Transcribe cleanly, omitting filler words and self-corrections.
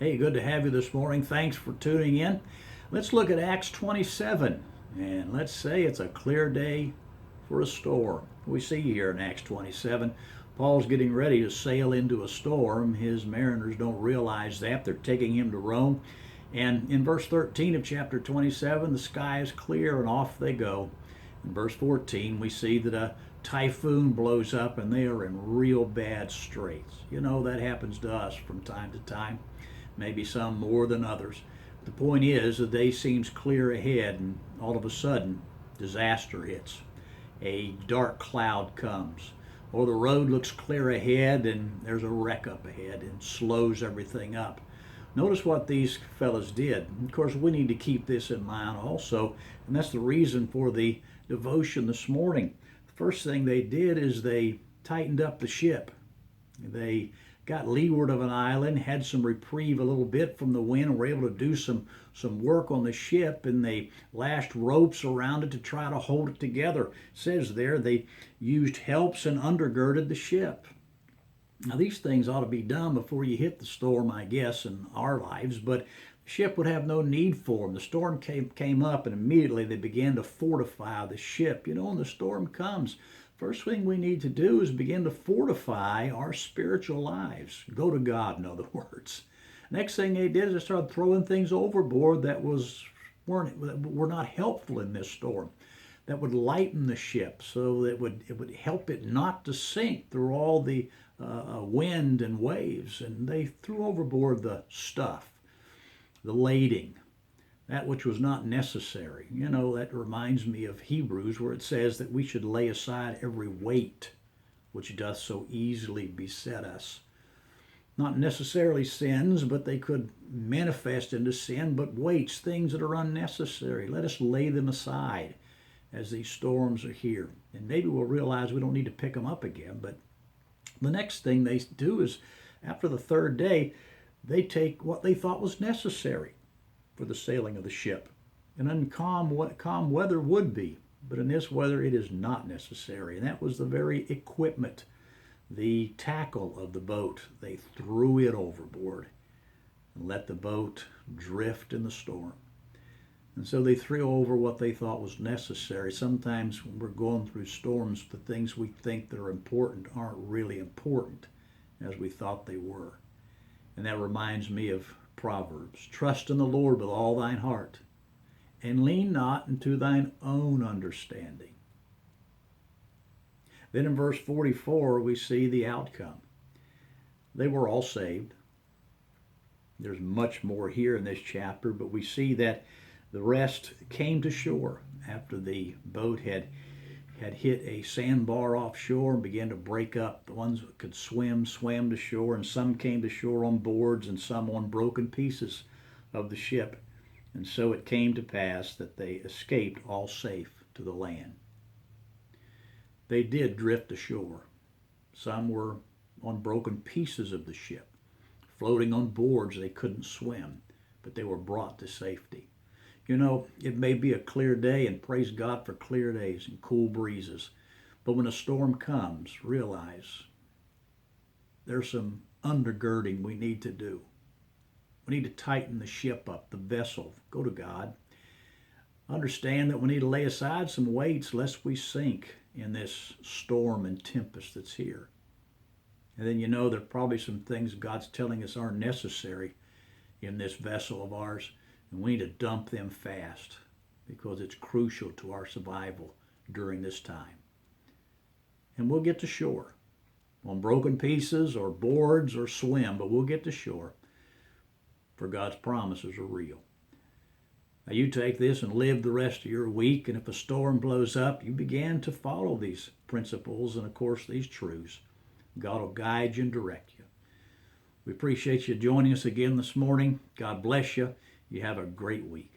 Hey, good to have you this morning. Thanks for tuning in. Let's look at Acts 27, and let's say it's a clear day for a storm. We see here in Acts 27, Paul's getting ready to sail into a storm. His mariners don't realize that. They're taking him to Rome. And in verse 13 of chapter 27, the sky is clear and off they go. In verse 14, we see that a typhoon blows up and they are in real bad straits. You know, that happens to us from time to time, maybe some more than others. The point is, the day seems clear ahead, and all of a sudden, disaster hits. A dark cloud comes, or the road looks clear ahead, and there's a wreck up ahead and slows everything up. Notice what these fellas did. Of course, we need to keep this in mind also, and that's the reason for the devotion this morning. The first thing they did is they tightened up the ship. They got leeward of an island, had some reprieve a little bit from the wind, and were able to do some work on the ship, and they lashed ropes around it to try to hold it together. It says there they used helps and undergirded the ship. Now, these things ought to be done before you hit the storm, I guess, in our lives, but the ship would have no need for them. The storm came up, and immediately they began to fortify the ship. You know, when the storm comes, first thing we need to do is begin to fortify our spiritual lives. Go to God, in other words. Next thing they did is they started throwing things overboard that were not helpful in this storm, that would lighten the ship, so that it would help it not to sink through all the wind and waves. And they threw overboard the stuff, the lading, that which was not necessary. You know, that reminds me of Hebrews, where it says that we should lay aside every weight which doth so easily beset us. Not necessarily sins, but they could manifest into sin, but weights, things that are unnecessary. Let us lay them aside as these storms are here. And maybe we'll realize we don't need to pick them up again. But the next thing they do is, after the third day, they take what they thought was necessary for the sailing of the ship. And in calm weather would be, but in this weather it is not necessary. And that was the very equipment, the tackle of the boat. They threw it overboard and let the boat drift in the storm. And so they threw over what they thought was necessary. Sometimes when we're going through storms, the things we think that are important aren't really important as we thought they were. And that reminds me of Proverbs. Trust in the Lord with all thine heart, and lean not into thine own understanding. Then in verse 44, we see the outcome. They were all saved. There's much more here in this chapter, but we see that the rest came to shore after the boat had hit a sandbar offshore and began to break up. The ones that could swim swam to shore, and some came to shore on boards and some on broken pieces of the ship. And so it came to pass that they escaped all safe to the land. They did drift ashore. Some were on broken pieces of the ship, floating on boards they couldn't swim, but they were brought to safety. You know, it may be a clear day, and praise God for clear days and cool breezes. But when a storm comes, realize there's some undergirding we need to do. We need to tighten the ship up, the vessel. Go to God. Understand that we need to lay aside some weights lest we sink in this storm and tempest that's here. And then, you know, there are probably some things God's telling us aren't necessary in this vessel of ours. And we need to dump them fast, because it's crucial to our survival during this time. And we'll get to shore on broken pieces or boards or swim, but we'll get to shore, for God's promises are real. Now you take this and live the rest of your week, and if a storm blows up, you begin to follow these principles and, of course, these truths. God will guide you and direct you. We appreciate you joining us again this morning. God bless you. You have a great week.